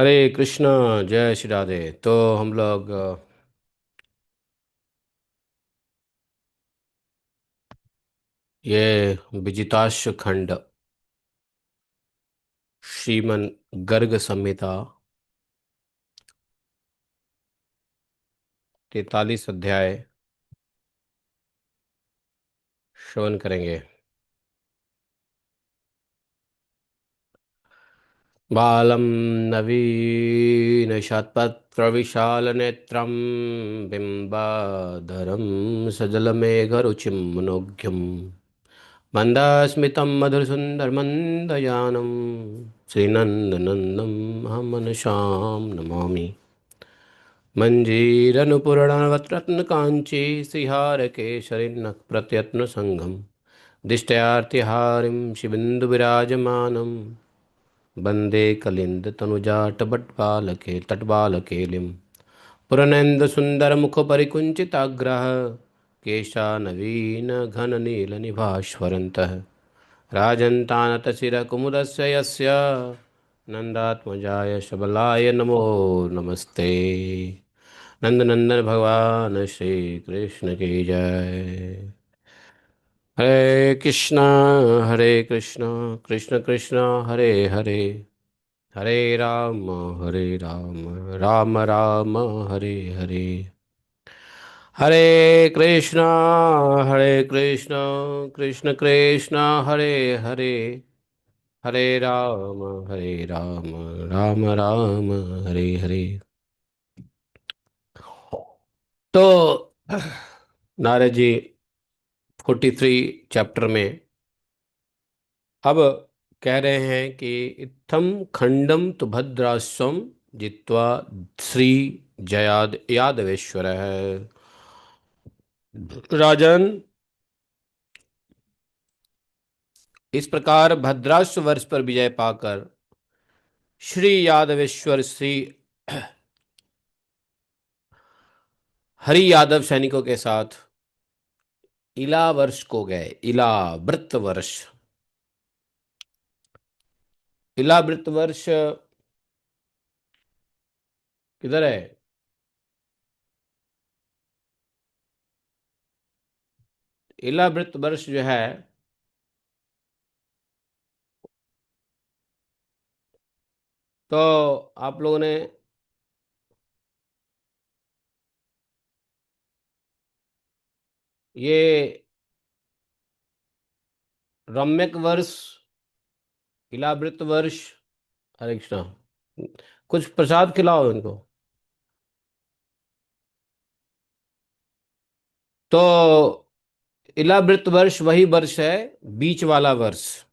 हरे कृष्णा। जय श्री राधे। तो हम लोग ये विजिताश्व खंड श्रीमन गर्ग संहिता 43 अध्याय श्रवण करेंगे। बालं नवीनशतपत्रविशालनेत्रं बिम्बाधरं सजलमेघरुचिं मनोज्ञं मन्दस्मितं मधुरसुन्दरमन्दयानं श्रीनन्दनन्दं अहमनशां नमामि। मञ्जीरनुपूरणवत्रत्नकाञ्ची श्रीहारकेशरिन्नः प्रत्यत्नसङ्गं दिष्ट्यार्तिहारिं शिबिन्दुविराजमानं वन्दे कलिन्दतनुजाटभट्पालके तट्बालकेलिं पुरनेन्दुसुन्दरमुखपरिकुञ्चिताग्रः केशानवीनघननीलनिभास्वरन्तः राजन्तानतशिरकुमुदस्य यस्य नन्दात्मजाय सबलाय नमो नमस्ते। नंदनंदन भगवान श्री कृष्ण की जय। हरे कृष्णा कृष्ण कृष्ण हरे हरे, हरे राम राम राम हरे हरे। हरे कृष्णा कृष्ण कृष्ण हरे हरे, हरे राम राम राम हरे हरे। तो नारद जी 43 चैप्टर में अब कह रहे हैं कि इत्थम खंडम तो भद्राश्वम जित्वा श्री जयाद यादवेश्वर है। राजन, इस प्रकार भद्राश्व वर्ष पर विजय पाकर श्री यादवेश्वर श्री हरि यादव सैनिकों के साथ इला वर्ष को गए। इला वृत्त वर्ष, इला वृत्त वर्ष किधर है? इला वृत्त वर्ष जो है तो आप लोगों ने ये रम्यक वर्ष, इलावृत वर्ष। हरे कृष्णा, कुछ प्रसाद खिलाओ इनको। तो इलावृत वर्ष वही वर्ष है, बीच वाला वर्ष,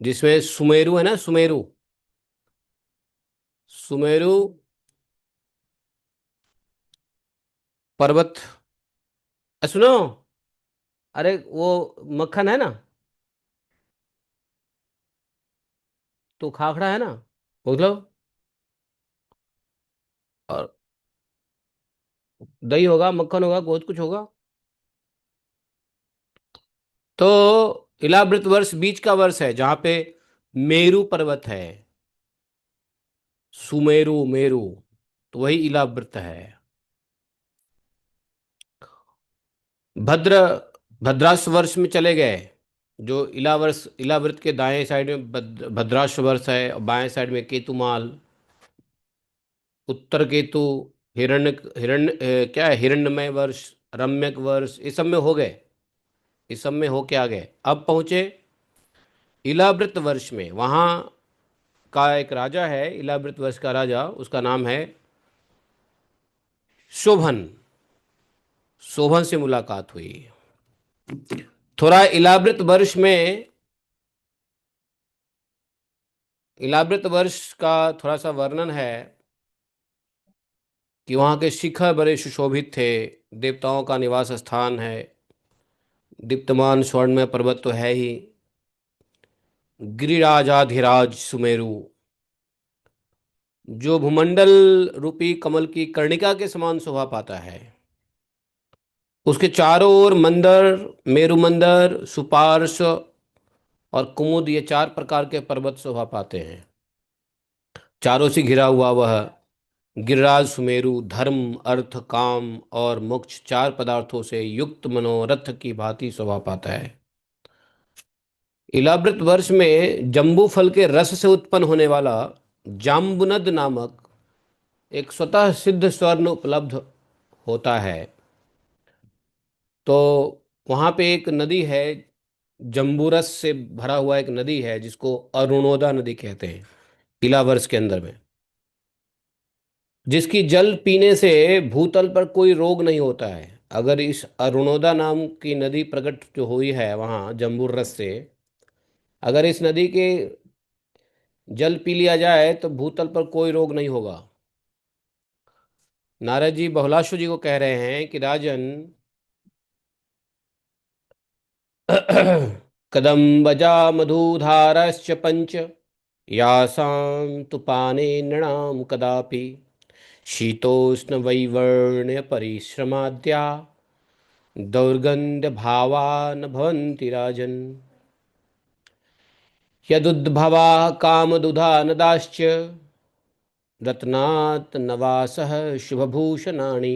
जिसमें सुमेरु है ना, सुमेरु। सुमेरु पर्वत। सुनो, अरे वो मक्खन है ना, तो खाखड़ा है ना, बोलो। और दही होगा, मक्खन होगा, बहुत कुछ होगा। तो इलावृत वर्ष बीच का वर्ष है जहां पे मेरु पर्वत है। सुमेरु मेरु, तो वही इलावृत है। भद्र भद्राश्व वर्ष में चले गए। जो इलावर्ष, इलावृत के दाएं साइड में भद्राश्व वर्ष है, और बाएं साइड में केतुमाल, उत्तर केतु, क्या है, हिरण्यमय वर्ष, रम्यक वर्ष, इस सब में हो गए। इस सब में होके आ गए। अब पहुंचे इलावृत वर्ष में। वहां का एक राजा है, इलावृत वर्ष का राजा, उसका नाम है शोभन। शोभन से मुलाकात हुई। थोड़ा इलावृत वर्ष में, इलावृत वर्ष का थोड़ा सा वर्णन है कि वहाँ के शिखर बड़े सुशोभित थे, देवताओं का निवास स्थान है, दीप्तमान स्वर्ण में पर्वत तो है ही, गिरिराजाधिराज सुमेरु, जो भूमंडल रूपी कमल की कर्णिका के समान शोभा पाता है। उसके चारों ओर मंदर, मेरु मंदर, सुपार्श और कुमुद, ये 4 प्रकार के पर्वत शोभा पाते हैं। चारों से घिरा हुआ वह गिरिराज सुमेरु धर्म अर्थ काम और मोक्ष चार पदार्थों से युक्त मनोरथ की भांति शोभा पाता है। इलावृत वर्ष में जम्बू फल के रस से उत्पन्न होने वाला जाम्बुनद नामक एक स्वतः सिद्ध स्वर्ण उपलब्ध होता है। तो वहाँ पे एक नदी है, जम्बूरस से भरा हुआ एक नदी है जिसको अरुणोदा नदी कहते हैं, इलावर्स के अंदर में, जिसकी जल पीने से भूतल पर कोई रोग नहीं होता है। अगर इस अरुणोदा नाम की नदी प्रकट जो हुई है वहाँ जम्बूर रस से, अगर इस नदी के जल पी लिया जाए तो भूतल पर कोई रोग नहीं होगा। नारद जी बहुलाशु जी को कह रहे हैं कि राजन, कदम्बजा मधुधारश्च पंच यासां तु पाने नृणां कदापि शीतोष्ण वैवर्ण्य परिश्रमाद्या दौर्गन्ध भावा न भवन्ति राजन्। यदुद्भवा कामदुधा नदाश्च रत्नात् नवासः शुभभूषणानि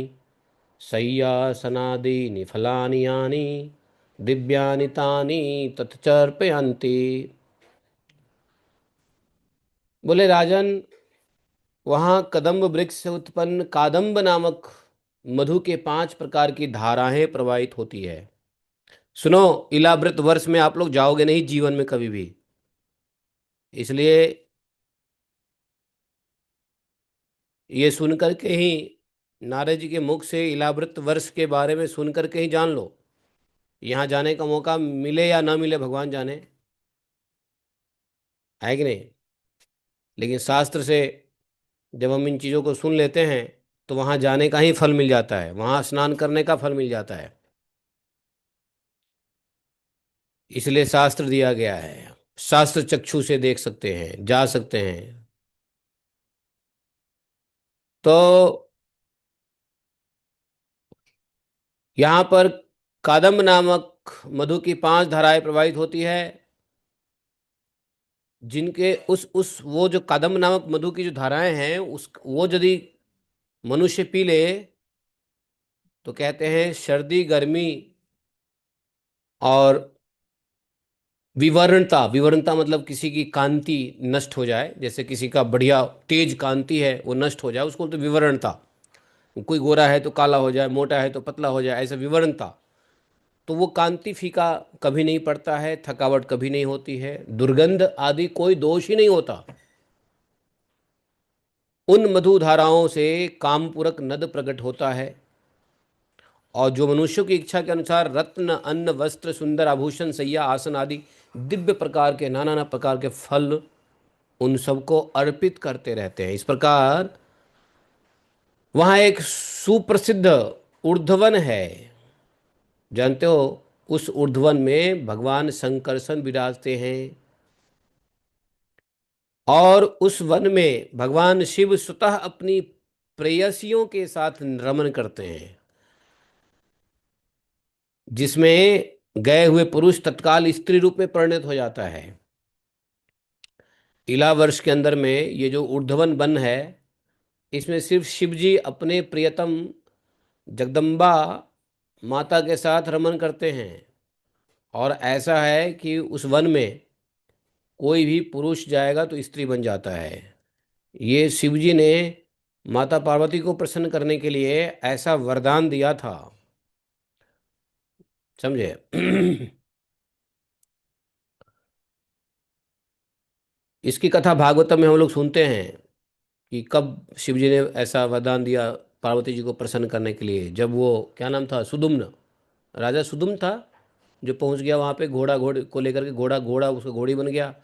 शय्यासनादीनि फलानि यानि दिव्यानि तानि तत्चर्पयन्ति। बोले राजन, वहाँ कदम्ब वृक्ष से उत्पन्न कादम्ब नामक मधु के 5 प्रकार की धाराएं प्रवाहित होती है। सुनो, इलावृत वर्ष में आप लोग जाओगे नहीं जीवन में कभी भी, इसलिए ये सुन करके ही, नारद जी के मुख से इलावृत वर्ष के बारे में सुन करके ही जान लो। यहाँ जाने का मौका मिले या ना मिले भगवान जाने, है कि नहीं। लेकिन शास्त्र से जब हम इन चीज़ों को सुन लेते हैं तो वहाँ जाने का ही फल मिल जाता है, वहाँ स्नान करने का फल मिल जाता है। इसलिए शास्त्र दिया गया है, शास्त्र चक्षु से देख सकते हैं, जा सकते हैं। तो यहाँ पर कादम्ब नामक मधु की 5 धाराएं प्रवाहित होती है, जिनके उस वो जो कादम्ब नामक मधु की जो धाराएं हैं उस वो यदि मनुष्य पी ले तो कहते हैं सर्दी गर्मी और विवरणता, विवरणता मतलब किसी की कांति नष्ट हो जाए, जैसे किसी का बढ़िया तेज कांति है वो नष्ट हो जाए, उसको बोलते विवरणता। कोई गोरा है तो काला हो जाए, मोटा है तो पतला हो जाए, ऐसा विवरणता। तो वो कांति फीका कभी नहीं पड़ता है, थकावट कभी नहीं होती है, दुर्गंध आदि कोई दोष ही नहीं होता। उन मधु धाराओं से कामपूरक नद प्रकट होता है, और जो मनुष्यों की इच्छा के अनुसार रत्न अन्न वस्त्र सुंदर आभूषण सैया आसन आदि दिव्य प्रकार के नाना नाना प्रकार के फल उन सबको अर्पित करते रहते हैं। इस प्रकार वहाँ एक सुप्रसिद्ध ऊर्ध्वन है, जानते हो, उस ऊर्ध्वन में भगवान शंकरसन विराजते हैं, और उस वन में भगवान शिव स्वतः अपनी प्रेयसियों के साथ रमन करते हैं, जिसमें गए हुए पुरुष तत्काल स्त्री रूप में परिणत हो जाता है। इला वर्ष के अंदर में ये जो ऊर्ध्वन वन है, इसमें सिर्फ शिव जी अपने प्रियतम जगदम्बा माता के साथ रमन करते हैं, और ऐसा है कि उस वन में कोई भी पुरुष जाएगा तो स्त्री बन जाता है। ये शिव जी ने माता पार्वती को प्रसन्न करने के लिए ऐसा वरदान दिया था, समझे। इसकी कथा भागवतम में हम लोग सुनते हैं कि कब शिव जी ने ऐसा वरदान दिया पार्वती जी को प्रसन्न करने के लिए, जब वो क्या नाम था, सुदुम्न, राजा सुदुम्न था, जो पहुंच गया वहाँ पे घोड़ा घोड़े को लेकर के, घोड़ा घोड़ा उसका घोड़ी बन गया,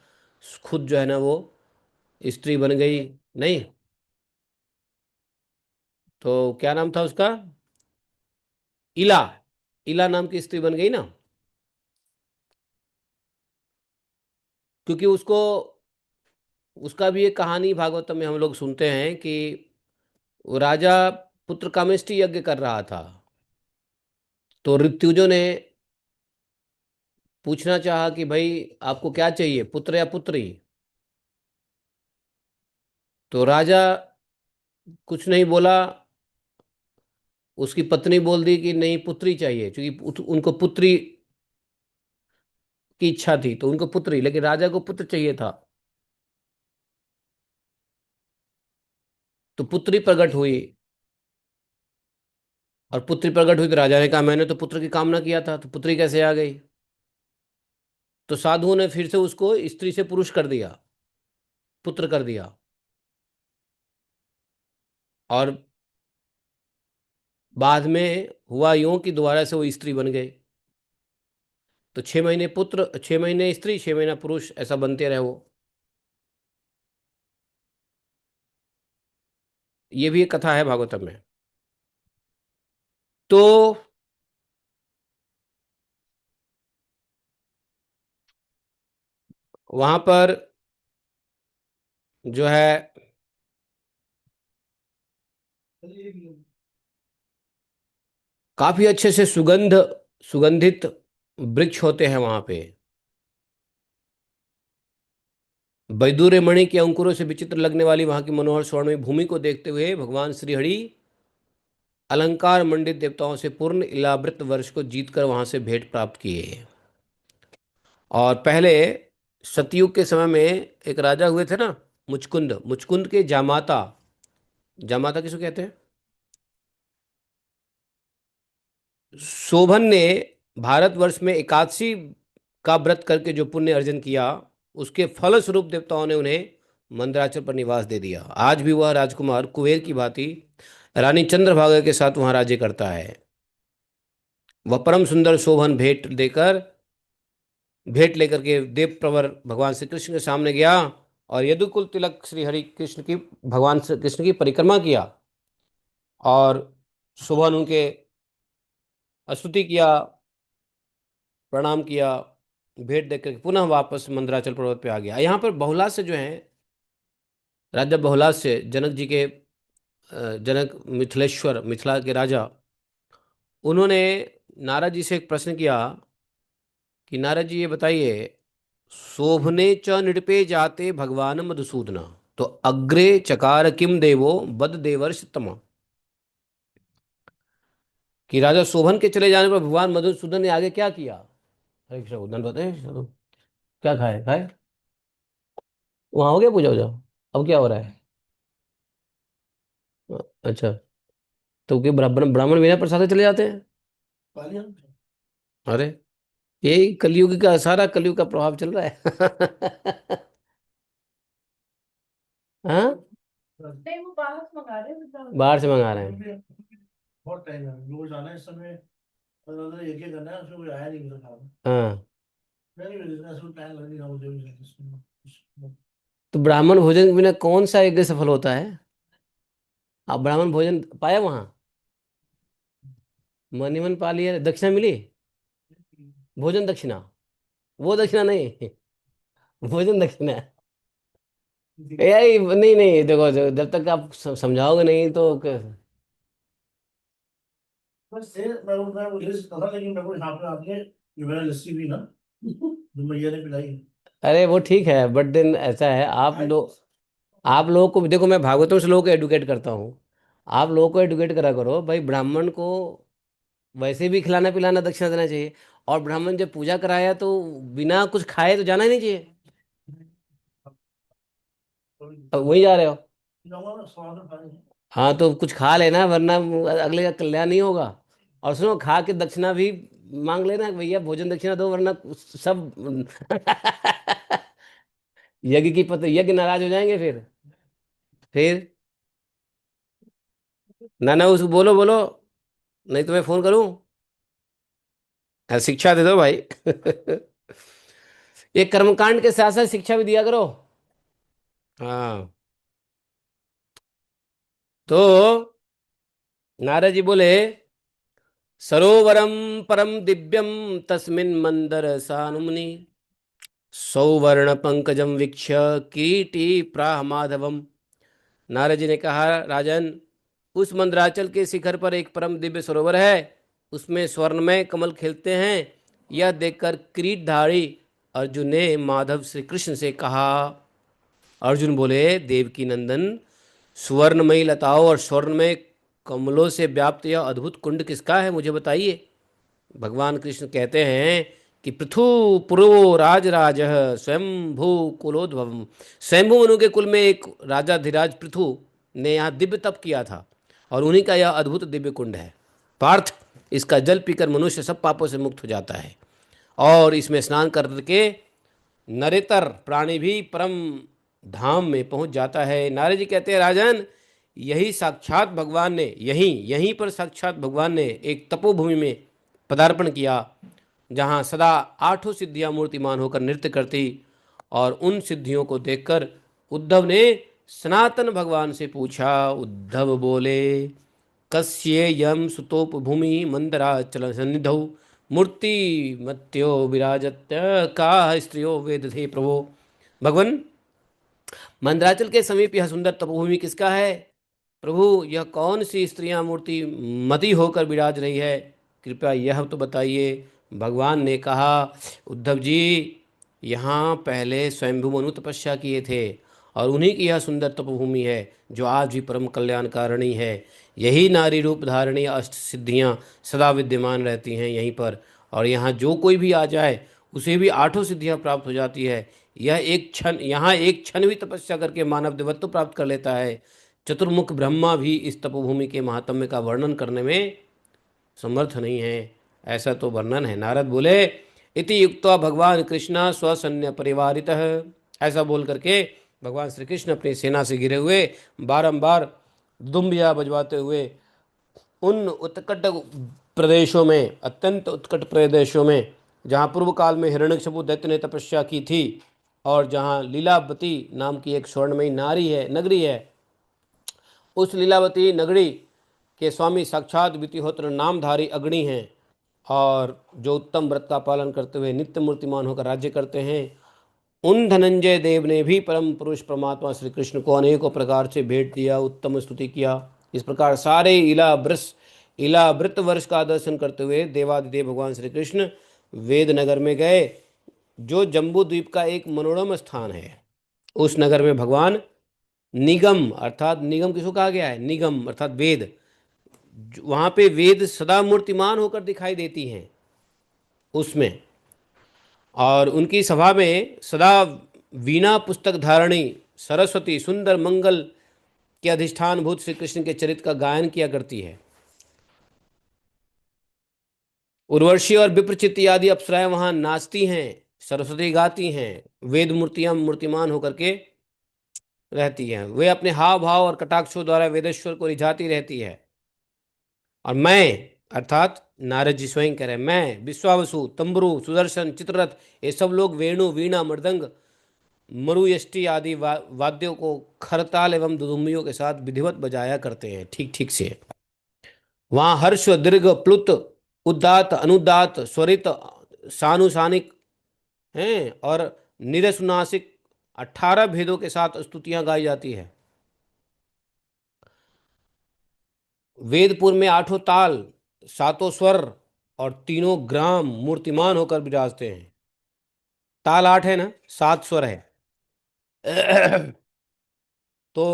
खुद जो है ना वो स्त्री बन गई। नहीं, तो क्या नाम था उसका, इला, इला नाम की स्त्री बन गई ना, क्योंकि उसको, उसका भी एक कहानी भागवतम में हम लोग सुनते हैं कि वो राजा पुत्र कामेष्टि यज्ञ कर रहा था, तो ऋत्विजों ने पूछना चाहा कि भाई आपको क्या चाहिए, पुत्र या पुत्री। तो राजा कुछ नहीं बोला। उसकी पत्नी बोल दी कि नहीं, पुत्री चाहिए, क्योंकि उनको पुत्री की इच्छा थी, तो उनको पुत्री, लेकिन राजा को पुत्र चाहिए था। तो पुत्री प्रकट हुई। और पुत्री प्रकट हुई तो राजा ने कहा मैंने तो पुत्र की कामना किया था, तो पुत्री कैसे आ गई? तो साधुओं ने फिर से उसको स्त्री से पुरुष कर दिया, पुत्र कर दिया। और बाद में हुआ यूं कि दोबारा से वो स्त्री बन गए। तो 6 महीने पुत्र, 6 महीने स्त्री, 6 महीना पुरुष, ऐसा बनते रहे वो। ये भी एक कथा है भागवतम में। तो वहां पर जो है काफी अच्छे से सुगंधित वृक्ष होते हैं वहां पे। वैदूर्य मणि के अंकुरों से विचित्र लगने वाली वहां की मनोहर स्वर्णमयी भूमि को देखते हुए भगवान श्रीहरि अलंकार मंडित देवताओं से पूर्ण इलावृत वर्ष को जीतकर वहां से भेंट प्राप्त किए। और पहले सतयुग के समय में एक राजा हुए थे ना, मुचकुंद। मुचकुंद के जामाता, जामाता किसको कहते हैं? शोभन ने भारतवर्ष में एकादशी का व्रत करके जो पुण्य अर्जन किया, उसके फलस्वरूप देवताओं ने उन्हें मंदराचल पर निवास दे दिया। आज भी वह राजकुमार कुबेर की भांति रानी चंद्रभागा के साथ वहां राज्य करता है। वह परम सुंदर शोभन भेंट लेकर के देव प्रवर भगवान श्री कृष्ण के सामने गया, और यदुकुल तिलक श्री हरि कृष्ण की, भगवान श्री कृष्ण की परिक्रमा किया, और शोभन उनके स्तुति किया, प्रणाम किया, भेंट देकर पुनः वापस मंदराचल पर्वत पे आ गया। यहाँ पर बहुलाद से जो है, राजा बहुलाद से जनक जी के जनक मिथिलेश्वर, मिथिला के राजा, उन्होंने नारद जी से एक प्रश्न किया कि नारद जी ये बताइए, शोभने च नृपे जाते भगवान मधुसूदना, तो अग्रे चकार किम देवो बद देवर्ष तम। कि राजा शोभन के चले जाने पर भगवान मधुसूदन ने आगे क्या किया? हरे कृष्ण, उद्धन बताए। क्या खाए खाए? वहां हो गया पूजा वूजा? अब क्या हो रहा है? अच्छा। तो क्या ब्राह्मण ब्राह्मण बिना प्रसाद के चले जाते हैं? अरे, यही कलयुग का, सारा कलयुग का प्रभाव चल रहा है। हाँ, नहीं वो बाहर से मंगा रहे हैं, बाहर से मंगा रहे हैं। बहुत टाइम है, रोज आना है इस समय। मतलब एक एक करना है, उसमें कोई आया नहीं मेरे साथ। हाँ। नहीं नहीं, इसमें टाइम लगेगा मुझे भी। तो ब्राह्मण भोजन के बिना कौन सा यज्ञ सफल होता है? आप ब्राह्मण भोजन पाया वहां? मन ही मन पा लिया, दक्षिणा मिली? भोजन दक्षिणा? वो दक्षिणा नहीं। भोजन दक्षिणा। नहीं नहीं, देखो जब तक आप समझाओगे नहीं तो बस से मैं वो लिस्ट था, लेकिन मेरे को यहाँ पे आके ये मैंने लस्सी भी ना जो मैया ने पिलाई। अरे वो ठीक है, बट देन ऐसा है, आप लोगों को भी देखो, मैं भागवतों से लोगों को एडुकेट करता हूँ। आप लोगों को एडुकेट करा करो भाई, ब्राह्मण को वैसे भी खिलाना पिलाना दक्षिणा देना चाहिए। और ब्राह्मण जब पूजा कराया तो बिना कुछ खाए तो जाना ही नहीं चाहिए। अब वही जा रहे हो? हाँ, तो कुछ खा लेना, वरना अगले का कल्याण नहीं होगा। और सुनो, खा के दक्षिणा भी मांग लेना, भैया भोजन दक्षिणा दो, वरना सब यज्ञ की पत्र, यज्ञ नाराज हो जाएंगे फिर ना ना, उसको बोलो बोलो, नहीं तो मैं फोन करूं। शिक्षा दे दो भाई। ये कर्मकांड के साथ साथ शिक्षा भी दिया करो। हाँ। तो नारद जी बोले, सरोवरम परम दिव्यम तस्मिन मंदर सानुमुनि सौवर्ण पंकजम वीक्ष किरीटी प्राह माधवम। नारद जी ने कहा, राजन, उस मंदराचल के शिखर पर एक परम दिव्य सरोवर है, उसमें स्वर्णमय कमल खिलते हैं। यह देखकर किरीटधारी अर्जुन ने माधव श्री कृष्ण से कहा, अर्जुन बोले, देवकी नंदन, सुवर्णमयी लताओं और स्वर्णमय कमलों से व्याप्त यह अद्भुत कुंड किसका है, मुझे बताइए। भगवान कृष्ण कहते हैं कि पृथु पुरो राजराज स्वयंभू कुलोद्भवम। स्वयंभू मनु के कुल में एक राजा धीराज पृथु ने यहाँ दिव्य तप किया था, और उन्हीं का यह अद्भुत दिव्य कुंड है। पार्थ, इसका जल पीकर मनुष्य सब पापों से मुक्त हो जाता है, और इसमें स्नान करके नरेतर प्राणी भी परम धाम में पहुंच जाता है। नारद जी कहते हैं, राजन, यही साक्षात भगवान ने, यहीं यहीं पर साक्षात भगवान ने एक तपोभूमि में पदार्पण किया, जहाँ सदा आठों सिद्धियाँ मूर्तिमान होकर नृत्य करती। और उन सिद्धियों को देखकर उद्धव ने सनातन भगवान से पूछा। उद्धव बोले, कस्य यम सुतोपभूमि मंदराचल सन्निधौ मूर्ति मत्यो विराजत्य का स्त्रियो वेद थे प्रभो। भगवान, मंदराचल के समीप यह सुंदर तपोभूमि किसका है? प्रभु, यह कौन सी स्त्रियां मूर्ति मती होकर विराज रही है, कृपया यह तो बताइए। भगवान ने कहा, उद्धव जी, यहाँ पहले स्वयंभू मनु तपस्या किए थे, और उन्हीं की यह सुंदर तपोभूमि है जो आज भी परम कल्याणकारिणी है। यही नारी रूप धारणी अष्ट सिद्धियाँ सदा विद्यमान रहती हैं यहीं पर, और यहाँ जो कोई भी आ जाए उसे भी आठों सिद्धियाँ प्राप्त हो जाती है। यह एक क्षण, यहाँ एक क्षण भी तपस्या करके मानव देवत्व प्राप्त कर लेता है। चतुर्मुख ब्रह्मा भी इस तपोभूमि के महात्म्य का वर्णन करने में समर्थ नहीं है। ऐसा तो वर्णन है। नारद बोले, इति युक्त्वा भगवान कृष्ण स्वसैन्य परिवारितः। ऐसा बोल करके भगवान श्री कृष्ण अपनी सेना से घिरे हुए बारंबार दुम्बिया बजवाते हुए उन उत्कट प्रदेशों में, अत्यंत उत्कट प्रदेशों में, जहाँ पूर्व काल में हिरण्यकशिपु दैत्य ने तपस्या की थी, और जहाँ लीलावती नाम की एक स्वर्णमयी नारी है, नगरी है, उस लीलावती नगरी के स्वामी साक्षात वितिहोत्र नामधारी अग्नि हैं, और जो उत्तम व्रत का पालन करते हुए नित्य मूर्तिमान होकर राज्य करते हैं। उन धनंजय देव ने भी परम पुरुष परमात्मा श्री कृष्ण को अनेकों प्रकार से भेंट दिया, उत्तम स्तुति किया। इस प्रकार सारे इलावृत वर्ष का दर्शन करते हुए देवादिदेव भगवान श्री कृष्ण वेद नगर में गए, जो जम्बू द्वीप का एक मनोरम स्थान है। उस नगर में भगवान निगम, अर्थात निगम किसको कहा गया है? निगम अर्थात वेद। वहाँ पे वेद सदा मूर्तिमान होकर दिखाई देती हैं उसमें, और उनकी सभा में सदा वीणा पुस्तक धारणी सरस्वती सुंदर मंगल के अधिष्ठान भूत श्री कृष्ण के चरित्र का गायन किया करती है। उर्वशी और विप्रचित्ति आदि अप्सराएं वहां नाचती हैं, सरस्वती गाती हैं, वेद मूर्तियां मूर्तिमान होकर के रहती हैं। वे अपने हाव भाव और कटाक्षों द्वारा वेदेश्वर को रिझाती रहती है। और मैं, अर्थात नारद जी स्वयं कह रहे हैं, मैं विश्वावसु, तंबरू, सुदर्शन, चित्ररथ, ये सब लोग वेणु, वीणा, मृदंग, मरुयष्टि आदि वाद्यों को खरताल एवं दुदुम्बियों के साथ विधिवत बजाया करते हैं ठीक ठीक से। वहाँ हर्ष, दीर्घ, प्लुत, उदात, अनुदात, स्वरित, सानुसानिक हैं, और निरसुनासिक 18 भेदों के साथ स्तुतियां गाई जाती है। वेदपुर में 8 ताल, 7 स्वर और 3 ग्राम मूर्तिमान होकर विराजते हैं। ताल 8 है ना, 7 स्वर है। तो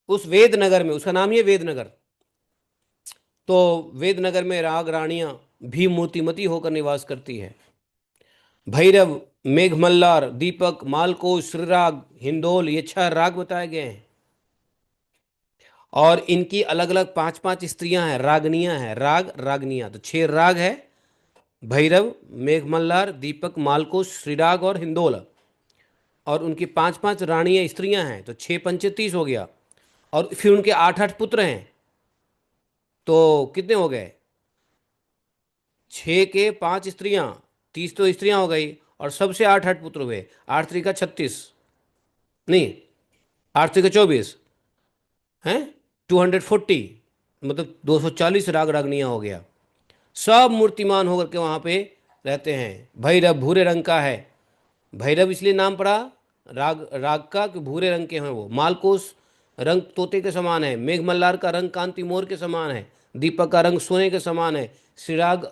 उस वेद नगर में, उसका नाम ही है वेद नगर, तो वेद नगर में राग रानियां भी मूर्तिमती होकर निवास करती है। भैरव, मेघमल्लार, दीपक, मालकोष, श्रीराग, हिंदोल, ये 6 राग बताए गए हैं। और इनकी अलग अलग 5-5 स्त्रियां हैं, रागनियां हैं, राग रागनियां, तो 6 राग है। भैरव, मेघमल्लार, दीपक, मालकोष, श्रीराग और हिंदोल, और उनकी 5-5 रानियां स्त्रियां हैं, तो 6 पंचे 30 हो गया। और फिर उनके 8-8 पुत्र हैं, तो कितने हो गए? 6 के 5 स्त्रियां, 30 तो स्त्रियां हो गई, और सबसे 8-8 पुत्र हुए। 8 3 का 36, नहीं, 8 3 का 24 हैं, 240, मतलब 240 राग रागनियां हो गया। सब मूर्तिमान होकर के वहाँ पे रहते हैं। भैरव भूरे रंग का है, भैरव इसलिए नाम पड़ा राग राग का कि भूरे रंग के हैं वो। मालकोस रंग तोते के समान है, मेघमल्लार का रंग कांति मोर के समान है, दीपक का रंग सोने के समान है, श्रीराग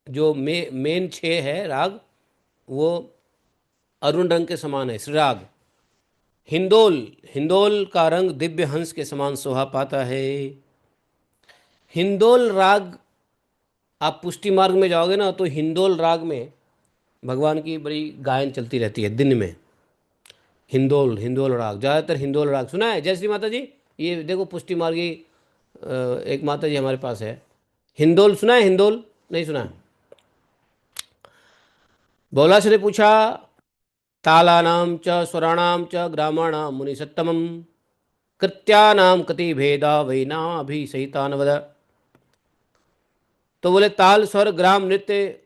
जो मेन 6 है राग, वो अरुण रंग के समान है श्रीराग, हिंदोल, हिंदोल का रंग दिव्य हंस के समान शोभा पाता है। हिंदोल राग, आप पुष्टि मार्ग में जाओगे ना तो हिंदोल राग में भगवान की बड़ी गायन चलती रहती है दिन में। हिंदोल, हिंदोल राग, ज़्यादातर हिंदोल राग सुना है। जय श्री माता जी। ये देखो पुष्टि मार्गी एक माता जी हमारे पास है। हिंदोल सुना है? हिंदोल नहीं सुना है? बोला से ने पूछा, तालानां च स्वराणां च ग्रामाणां मुनिसत्तमं कृत्यानां कति भेदा वैनाभिसहितान् वद। तो बोले ताल स्वर ग्राम नृत्य,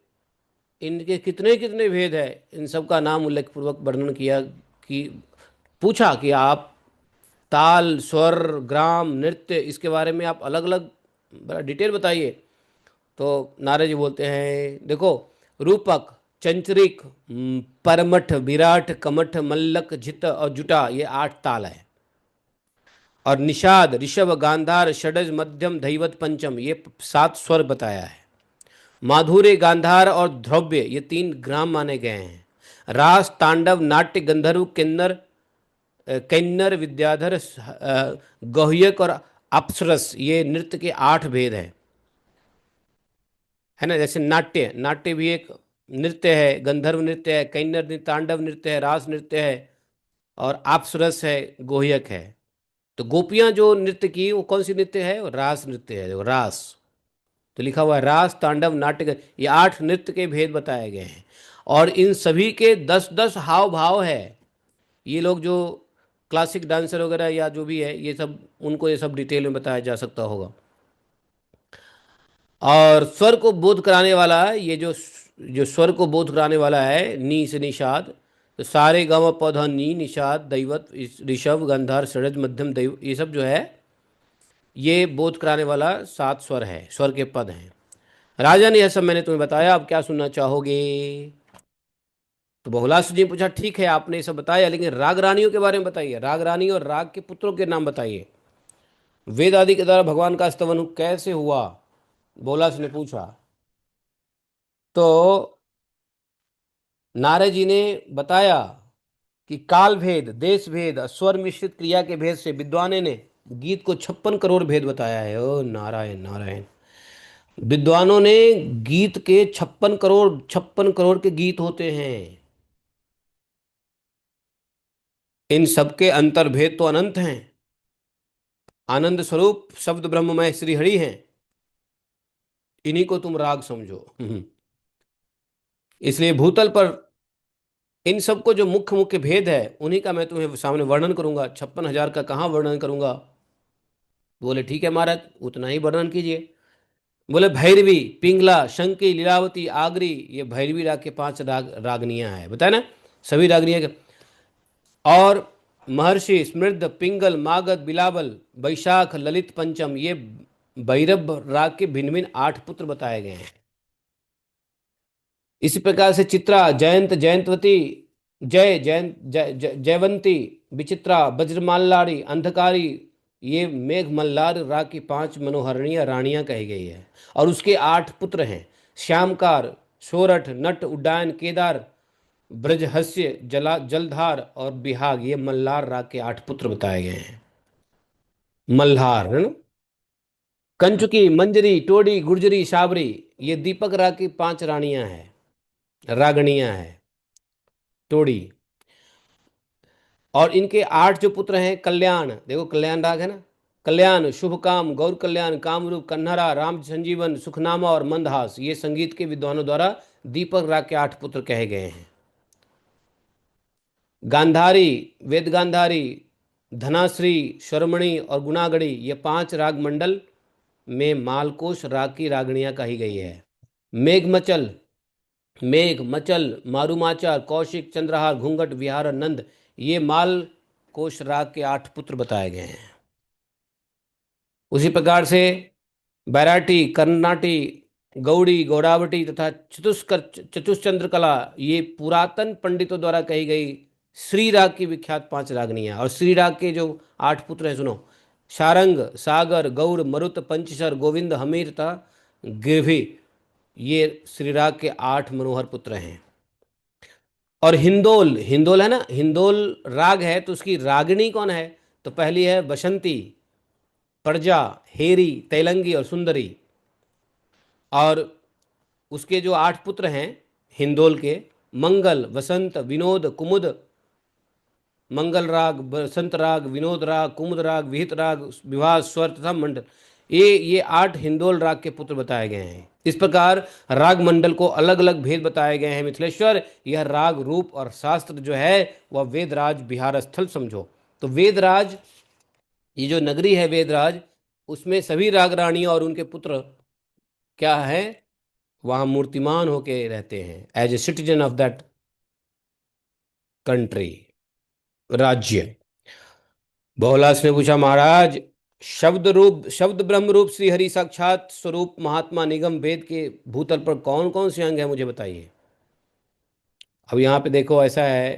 इनके कितने कितने भेद है, इन सब का नाम उल्लेख पूर्वक वर्णन किया। कि पूछा कि आप ताल स्वर ग्राम नृत्य इसके बारे में आप अलग अलग बड़ा डिटेल बताइए। तो नारद जी बोलते हैं, देखो, रूपक, चंचरिक, परमठ, विराट, कमठ, मल्लक, झित और जुटा, ये 8 ताल है। और निषाद, ऋषभ, गांधार, षडज, मध्यम, धैवत, पंचम, ये 7 स्वर बताया है। माधुर्य, गांधार और ध्रव्य, ये 3 ग्राम माने गए हैं। रास, तांडव, नाट्य, गंधर्व, किन्नर, किन्नर, विद्याधर, गौह्यक और अप्सरस, ये नृत्य के 8 भेद हैं। है ना। जैसे नाट्य, नाट्य भी एक नृत्य है, गंधर्व नृत्य है, किन्नर नृत्य, तांडव नृत्य है, रास नृत्य है, और अप्सरस है, गोह्यक है। तो गोपियां जो नृत्य की वो कौन सी नृत्य है? वो रास नृत्य है। देखो रास तो लिखा हुआ है, रास, तांडव, नाट्य, ये 8 नृत्य के भेद बताए गए हैं। और इन सभी के 10-10 हाव भाव है। ये लोग जो क्लासिक डांसर वगैरह या जो भी है, ये सब उनको ये सब डिटेल में बताया जा सकता होगा। और स्वर को बोध कराने वाला है, ये जो जो स्वर को बोध कराने वाला है, नी से निषाद, तो सारे गम पौधा नी, निषाद, दैवत, ऋषभ, गंधार, षडज, मध्यम, दैव, ये सब जो है ये बोध कराने वाला 7 स्वर है, स्वर के पद हैं। राजन, यह सब मैंने तुम्हें बताया, अब क्या सुनना चाहोगे? तो बहुलास जी ने पूछा, ठीक है आपने ये सब बताया, लेकिन राग रानियों के बारे में बताइए। राग रानी और राग के पुत्रों के नाम बताइए। वेद आदि के द्वारा भगवान का स्तवन कैसे हुआ? बहुलास ने पूछा। तो नारद जी ने बताया कि काल भेद, देश भेद, स्वर मिश्रित क्रिया के भेद से विद्वाने ने गीत को 56 करोड़ भेद बताया है। ओ नारायण नारायण। विद्वानों ने गीत के 56 करोड़, 56 करोड़ के गीत होते हैं। इन सबके अंतर्भेद तो अनंत हैं। आनंद स्वरूप शब्द ब्रह्ममय श्री हरि हैं। इन्हीं को तुम राग समझो। इसलिए भूतल पर इन सबको जो मुख्य मुख्य भेद है उन्हीं का मैं तुम्हें सामने वर्णन करूंगा। 56,000 का कहाँ वर्णन करूंगा? बोले ठीक है महाराज, उतना ही वर्णन कीजिए। बोले भैरवी, पिंगला, शंकी, लीलावती, आगरी, ये भैरवी राग के 5 रागनियां हैं, बताए ना सभी रागनियां और महर्षि, स्मृद, पिंगल, मागध, बिलावल, वैशाख, ललित, पंचम, ये भैरव राग के भिन्न भिन्न 8 पुत्र बताए गए हैं। इसी प्रकार से चित्रा, जयंत, जयंतवती, जयवंती, विचित्रा, वज्रमालारी, अंधकारी, ये मेघ मल्लार राग की 5 मनोहरणीय रानियां कही गई है। और उसके 8 पुत्र हैं, श्यामकार, सोरठ, नट, उड्डयन, केदार, ब्रजहस्य, जलधार और बिहाग, ये मल्लार राग के 8 पुत्र बताए गए हैं। मल्हार है ना। कंचुकी, मंजरी, टोडी, गुर्जरी, शाबरी, ये दीपक राग की 5 रानियां हैं, रागणियां हैं, टोडी। और इनके 8 जो पुत्र हैं, कल्याण, देखो कल्याण राग है ना, कल्याण, शुभ काम, गौर कल्याण, कामरूप, कन्हरा, राम संजीवन, सुखनामा और मंदहास, ये संगीत के विद्वानों द्वारा दीपक राग के 8 पुत्र कहे गए हैं। गांधारी, वेद गांधारी, धनाश्री, शर्मणी और गुणागणी, ये 5 राग मंडल में मालकोश राग की रागणियां कही गई है। मेघमचल, मेघ, मचल, मारूमाचार, कौशिक, चंद्रहार, घूंघट, विहार और नंद, ये मालकोश राग के 8 पुत्र बताए गए हैं। उसी प्रकार से बैराटी, कर्नाटी, गौड़ी, गौड़ावटी तथा चतुष्कर, चतुश्चंद्र कला, ये पुरातन पंडितों द्वारा कही गई श्री राग की विख्यात 5 रागनियां। और श्री राग के जो 8 पुत्र हैं सुनो, शारंग, सागर, गौड़, मरुत, पंचशर, गोविंद, हमीर तथा गिरभी, ये श्री राग के 8 मनोहर पुत्र हैं। और हिंदोल, हिंदोल है ना, हिंदोल राग है तो उसकी रागिणी कौन है? तो पहली है बसंती, प्रजा, हेरी, तेलंगी और सुंदरी। और उसके जो 8 पुत्र हैं हिंदोल के, मंगल, वसंत, विनोद, कुमुद, मंगल राग, बसंत राग, विनोद राग, कुमुद राग, विहित राग, विवाह, स्वर तथा मंडल, ये 8 हिंदोल राग के पुत्र बताए गए हैं। इस प्रकार राग मंडल को अलग अलग भेद बताए गए हैं मिथिलेश्वर। यह राग रूप और शास्त्र जो है वह वेदराज बिहार स्थल समझो। तो वेदराज, ये जो नगरी है वेदराज, उसमें सभी राग रानियां और उनके पुत्र क्या है, वहां मूर्तिमान होके रहते हैं as a citizen of that country, राज्य। बहुलास ने पूछा, महाराज शब्द रूप, शब्द ब्रह्म रूप श्री हरि साक्षात स्वरूप महात्मा निगम वेद के भूतल पर कौन कौन से अंग है मुझे बताइए। अब यहाँ पे देखो ऐसा है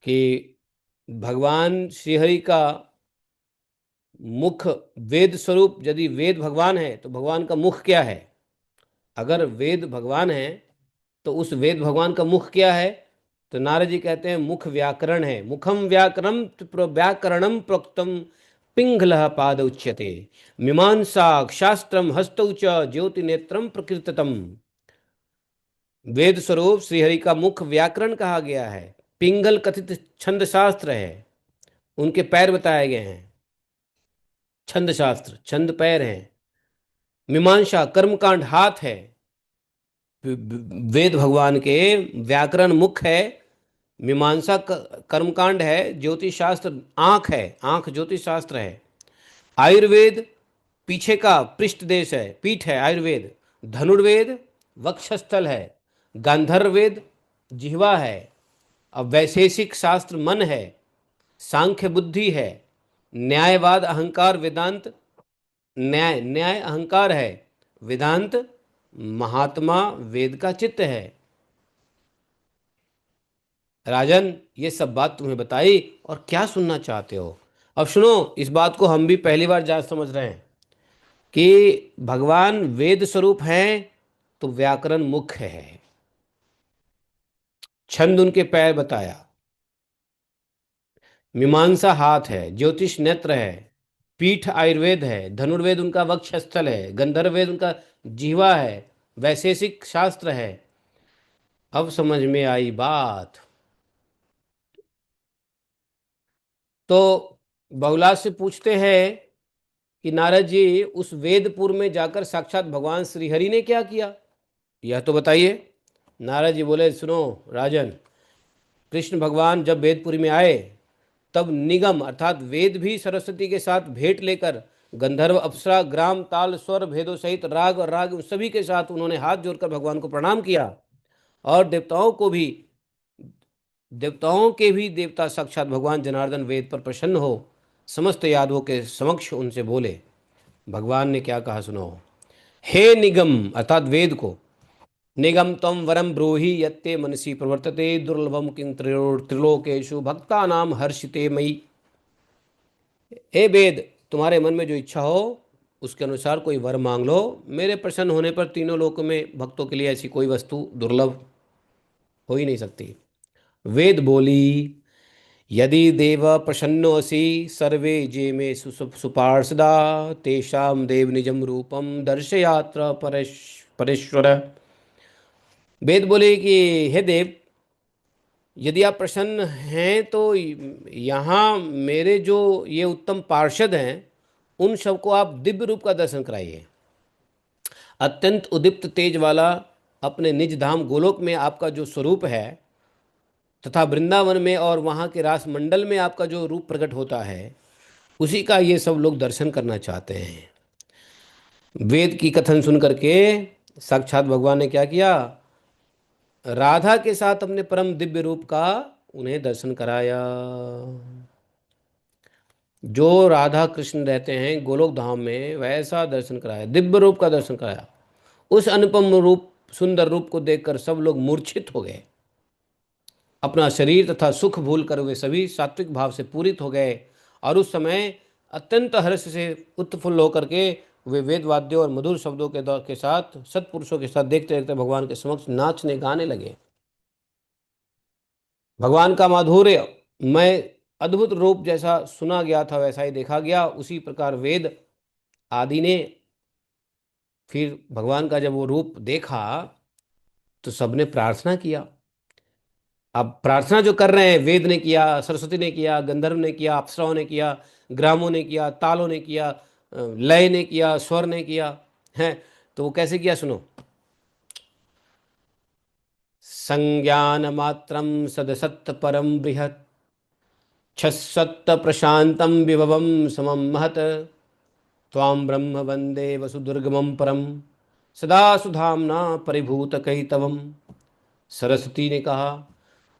कि भगवान श्रीहरि का मुख वेद स्वरूप, यदि वेद भगवान है तो भगवान का मुख क्या है? अगर वेद भगवान है तो उस वेद भगवान का मुख क्या है? तो नारद जी कहते हैं मुख व्याकरण है। मुखम व्याकरणम व्याकरणम प्रोक्तम पिंगल पाद उच्यते, मीमांसा शास्त्रम हस्तौ च ज्योति नेत्रम प्रकृततम। वेद स्वरूप श्रीहरि का मुख व्याकरण कहा गया है। पिंगल कथित छंद शास्त्र है, उनके पैर बताए गए हैं। छंद शास्त्र, छंद पैर हैं। मीमांसा कर्मकांड हाथ है। वेद भगवान के व्याकरण मुख है, मीमांसा कर्मकांड है, ज्योतिष शास्त्र आंख है, आंख ज्योतिष शास्त्र है। आयुर्वेद पीछे का पृष्ठ देश है, पीठ है आयुर्वेद। धनुर्वेद वक्षस्थल है। गांधर्वेद जिह्वा है। अब वैशेषिक शास्त्र मन है। सांख्य बुद्धि है। न्यायवाद अहंकार वेदांत, न्याय न्याय अहंकार है। वेदांत महात्मा वेद का चित्त है। राजन ये सब बात तुम्हें बताई और क्या सुनना चाहते हो? अब सुनो, इस बात को हम भी पहली बार जान समझ रहे हैं कि भगवान वेद स्वरूप हैं तो व्याकरण मुख्य है। छंद उनके पैर बताया, मीमांसा हाथ है, ज्योतिष नेत्र है, पीठ आयुर्वेद है, धनुर्वेद उनका वक्षस्थल है, गंधर्ववेद उनका जीवा है, वैशेषिक शास्त्र है। अब समझ में आई बात। तो बहुलाद से पूछते हैं कि नारद जी उस वेदपुर में जाकर साक्षात भगवान श्रीहरि ने क्या किया, यह तो बताइए। नारद जी बोले, सुनो राजन, कृष्ण भगवान जब वेदपुरी में आए तब निगम अर्थात वेद भी सरस्वती के साथ भेंट लेकर गंधर्व अप्सरा ग्राम ताल स्वर भेदों सहित राग और राग सभी के साथ उन्होंने हाथ जोड़कर भगवान को प्रणाम किया। और देवताओं के भी देवता साक्षात भगवान जनार्दन वेद पर प्रसन्न हो समस्त यादवों के समक्ष उनसे बोले। भगवान ने क्या कहा सुनो। हे निगम अर्थात वेद को, निगम तम वरम ब्रूहि यत्ते मनसि प्रवर्तते दुर्लभम किं त्रिलोकेशु भक्ता नाम हर्षिते मई। हे वेद, तुम्हारे मन में जो इच्छा हो उसके अनुसार कोई वर मांग लो। मेरे प्रसन्न होने पर तीनों लोकों में भक्तों के लिए ऐसी कोई वस्तु दुर्लभ हो ही नहीं सकती। वेद बोली, यदि देव प्रसन्नोऽसि सर्वे जे मे सुपार्षदा तेषां देव निजम रूपम दर्शयात्र परेश्वर। वेद बोले कि हे देव, यदि आप प्रसन्न हैं तो यहाँ मेरे जो ये उत्तम पार्षद हैं उन सबको आप दिव्य रूप का दर्शन कराइए। अत्यंत उदीप्त तेज वाला अपने निज धाम गोलोक में आपका जो स्वरूप है तथा वृंदावन में और वहाँ के रास मंडल में आपका जो रूप प्रकट होता है, उसी का ये सब लोग दर्शन करना चाहते हैं। वेद की कथन सुन करके साक्षात भगवान ने क्या किया, राधा के साथ अपने परम दिव्य रूप का उन्हें दर्शन कराया। जो राधा कृष्ण रहते हैं गोलोक धाम में वैसा दर्शन कराया, दिव्य रूप का दर्शन कराया। उस अनुपम रूप, सुंदर रूप को देखकर सब लोग मूर्छित हो गए। अपना शरीर तथा सुख भूल कर वे सभी सात्विक भाव से पूरित हो गए। और उस समय अत्यंत हर्ष से उत्फुल्ल होकर के वे वेद वाद्यों और मधुर शब्दों के साथ सत्पुरुषों के साथ देखते देखते भगवान के समक्ष नाचने गाने लगे। भगवान का माधुर्य मैं अद्भुत रूप जैसा सुना गया था वैसा ही देखा गया। उसी प्रकार वेद आदि ने फिर भगवान का जब वो रूप देखा तो सबने प्रार्थना किया। अब प्रार्थना जो कर रहे हैं, वेद ने किया, सरस्वती ने किया, गंधर्व ने किया, अप्सराओं ने किया, ग्रामों ने किया, तालों ने किया, लय ने किया, स्वर ने किया है। तो वो कैसे किया सुनो। संज्ञान मात्रम सदसत्त परम बृहत् छसत्त प्रशांतम विभवम समम महत त्वां ब्रह्म वंदे वसुदुर्गमं परम सदा सुधाम्ना परिभूत कैतवम। सरस्वती ने कहा,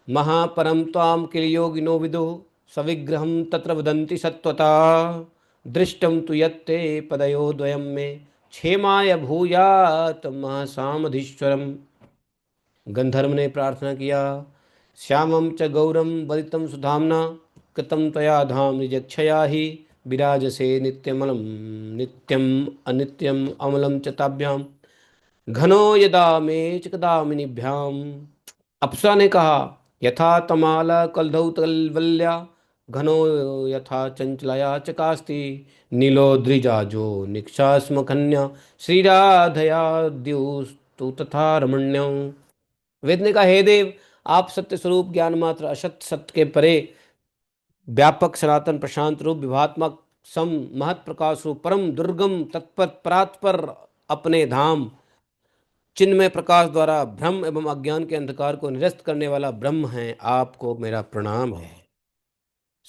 महापरम त्वां किल योगिनो विदुः सविग्रहं तत्र वदन्ति सत्वता दृष्टं तु यत्ते पदयो द्वयं मे क्षेमाय भूयात् महसामधीश्वरम्। गंधर्व ने प्रार्थना किया, श्यामं च गौरम वदितं सुधाम्ना कृतं त्वया धाम निजक्षया ही विराजसे नित्यमलम नित्यम अनित्यम अमलम च ताभ्यां घनो यदा मे चिकदामिनीभ्याम। अप्सरा ने कहा, यथा तमाला कलधौ तल्वल्या घनो यथा चंचलया चकास्ति नीलो द्विजाजो निक्षा स्म कन्या श्रीराधया द्युस्तु तथा रमण्यं। वेद ने कहा, हे देव, आप सत्य स्वरूप ज्ञान मात्र असत सत्य के परे व्यापक सनातन प्रशांत रूप विभात्मक सम महत प्रकाश रूप परम दुर्गम तत्पर परात्पर अपने धाम चिन्मय प्रकाश द्वारा भ्रम एवं अज्ञान के अंधकार को निरस्त करने वाला ब्रह्म है। आपको मेरा प्रणाम है।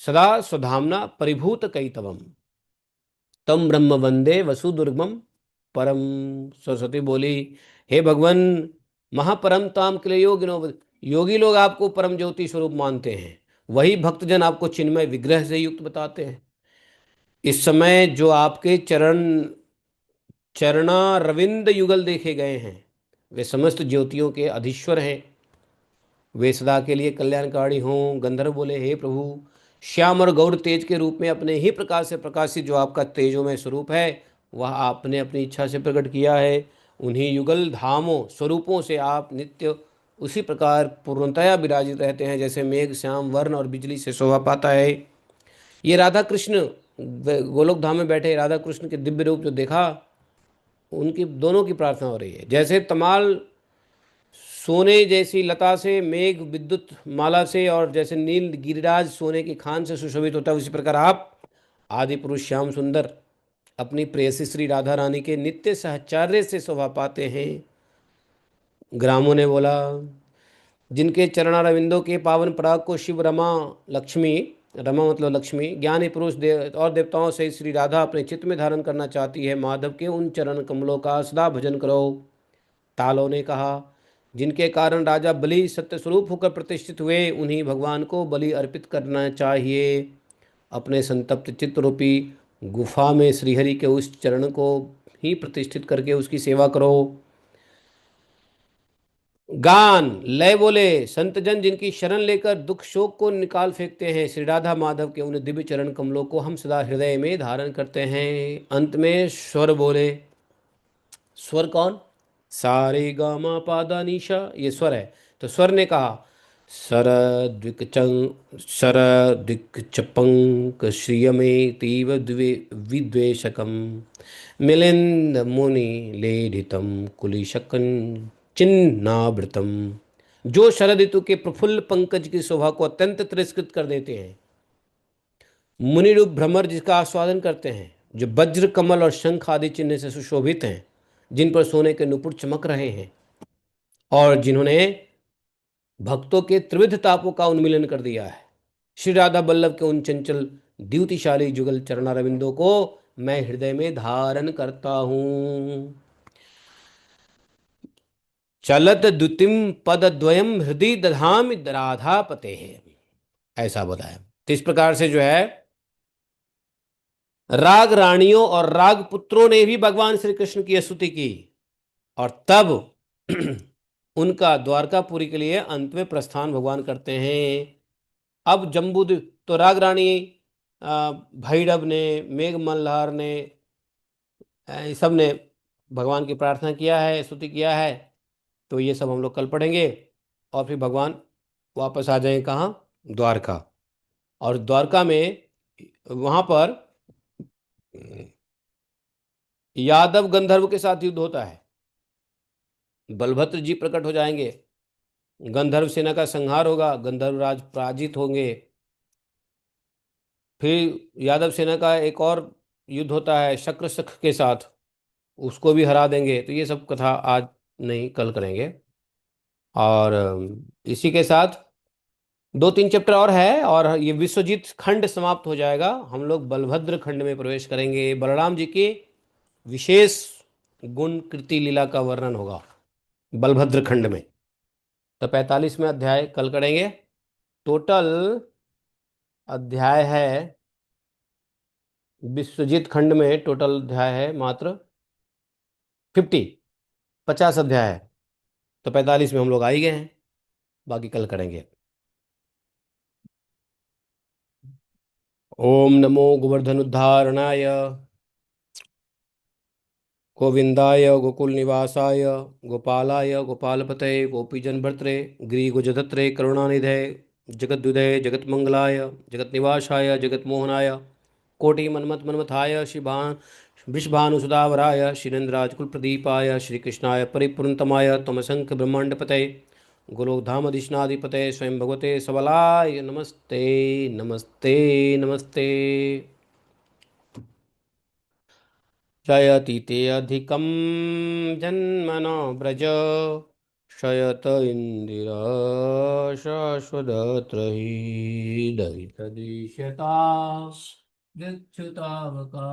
सदा स्वधामना परिभूत कैतवम तम ब्रह्म वंदे वसुदुर्गम परम। सरस्वती बोली, हे भगवान, महापरम ताम के लिए योगी लोग आपको परम ज्योति स्वरूप मानते हैं। वही भक्तजन आपको चिन्मय विग्रह से युक्त बताते हैं। इस समय जो आपके चरणारविंद युगल देखे गए हैं वे समस्त ज्योतियों के अधीश्वर हैं। वे सदा के लिए कल्याणकारी हों। गंधर्व बोले, हे प्रभु, श्याम और गौर तेज के रूप में अपने ही प्रकाश से प्रकाशित जो आपका तेजोमय स्वरूप है वह आपने अपनी इच्छा से प्रकट किया है। उन्हीं युगल धामों स्वरूपों से आप नित्य उसी प्रकार पूर्णतया विराजित रहते हैं जैसे मेघ श्याम वर्ण और बिजली से शोभा पाता है। ये राधा कृष्ण गोलोक धाम में बैठे राधा कृष्ण के दिव्य रूप जो देखा, उनकी दोनों की प्रार्थना हो रही है। जैसे तमाल सोने जैसी लता से, मेघ विद्युत माला से, और जैसे नील गिरिराज सोने की खान से सुशोभित होता है, उसी प्रकार आप आदि पुरुष श्याम सुंदर अपनी प्रेयसी श्री राधा रानी के नित्य सहचर्य से शोभा पाते हैं। ग्रामों ने बोला, जिनके चरणारविंदों के पावन पराग को शिव रमा लक्ष्मी, रमा मतलब लक्ष्मी, ज्ञानी पुरुष देव और देवताओं से श्री राधा अपने चित्त में धारण करना चाहती है, माधव के उन चरण कमलों का सदा भजन करो। तालों ने कहा, जिनके कारण राजा बलि सत्य स्वरूप होकर प्रतिष्ठित हुए, उन्हीं भगवान को बलि अर्पित करना चाहिए। अपने संतप्त चित्त रूपी गुफा में श्रीहरि के उस चरण को ही प्रतिष्ठित करके उसकी सेवा करो। गान लय बोले, संतजन जिनकी शरण लेकर दुख शोक को निकाल फेंकते हैं, श्री राधा माधव के उन दिव्य चरण कमलों को हम सदा हृदय में धारण करते हैं। अंत में स्वर बोले, स्वर कौन? सारे गामा पादा निशा, ये स्वर है। तो स्वर ने कहा, शरदिक्चपंक श्रियमेतीव विद्वेषकम मिलिंद मुनि लेढ़ितम कुलिशकन चिन्नावृतम। जो शरद ऋतु के प्रफुल्ल पंकज की शोभा को अत्यंत तिरस्कृत कर देते हैं, मुनि रूप भ्रमर जिसका आस्वादन करते हैं, जो वज्र कमल और शंख आदि चिन्ह से सुशोभित हैं, जिन पर सोने के नुपुर चमक रहे हैं, और जिन्होंने भक्तों के त्रिविध तापों का उन्मिलन कर दिया है, श्री राधा वल्लभ के उन चंचल द्युतिशाली जुगल चरणारविंदों को मैं हृदय में धारण करता हूं। चलत द्युतिम पद द्वयम हृदय दधामि राधापते है, ऐसा बताया। तो इस प्रकार से जो है राग रानियों और राग पुत्रों ने भी भगवान श्री कृष्ण की स्तुति की, और तब उनका द्वारकापुरी के लिए अंत में प्रस्थान भगवान करते हैं। अब जम्बूद्वीप तो राग रानी भैरव ने, मेघ मल्हार ने, सब ने भगवान की प्रार्थना किया है, स्तुति किया है। तो ये सब हम लोग कल पढ़ेंगे और फिर भगवान वापस आ जाएं कहाँ? द्वारका। और द्वारका में वहां पर यादव गंधर्व के साथ युद्ध होता है। बलभद्र जी प्रकट हो जाएंगे, गंधर्व सेना का संहार होगा, गंधर्व राज पराजित होंगे। फिर यादव सेना का एक और युद्ध होता है शक्रशख के साथ, उसको भी हरा देंगे। तो ये सब कथा आज नहीं, कल करेंगे। और इसी के साथ दो तीन चैप्टर और है, और ये विश्वजीत खंड समाप्त हो जाएगा। हम लोग बलभद्र खंड में प्रवेश करेंगे। बलराम जी के विशेष गुण कृति लीला का वर्णन होगा बलभद्र खंड में। तो 45वें अध्याय कल करेंगे। टोटल अध्याय है, विश्वजीत खंड में टोटल अध्याय है मात्र 50 अध्याय है। तो 45 में हम लोग आ ही गए हैं, बाकी कल करेंगे। ओम नमो गोवर्धन उद्धारणाय, गोविंदाय गोकुल निवासाय, गोपालाय गोपालपतये, गोपीजन भर्तरे गिरिगुजधत्रे करुणानिधे, जगद्युदय जगत्मंगलाय, जगत्निवासाय जगत्मोहनाय, कोटि मनमत मनमथाय, शिवान वृषभानुसुधावराय, श्रीरेन्द्राज कुलप्रदीपाय, श्रीकृष्णाय परिपूर्णतमाय, तमसंख ब्रह्मांडपतये, गोलोकधामधिष्णाधिपतये, स्वयं भगवते सबलाय नमस्ते। नमस्ते नमस्ते। शयति अधिकं जन्मनो व्रज, शयत इन्दिरा शाश्वतत्रयी, दयितदिश्यता, यच्युतावका।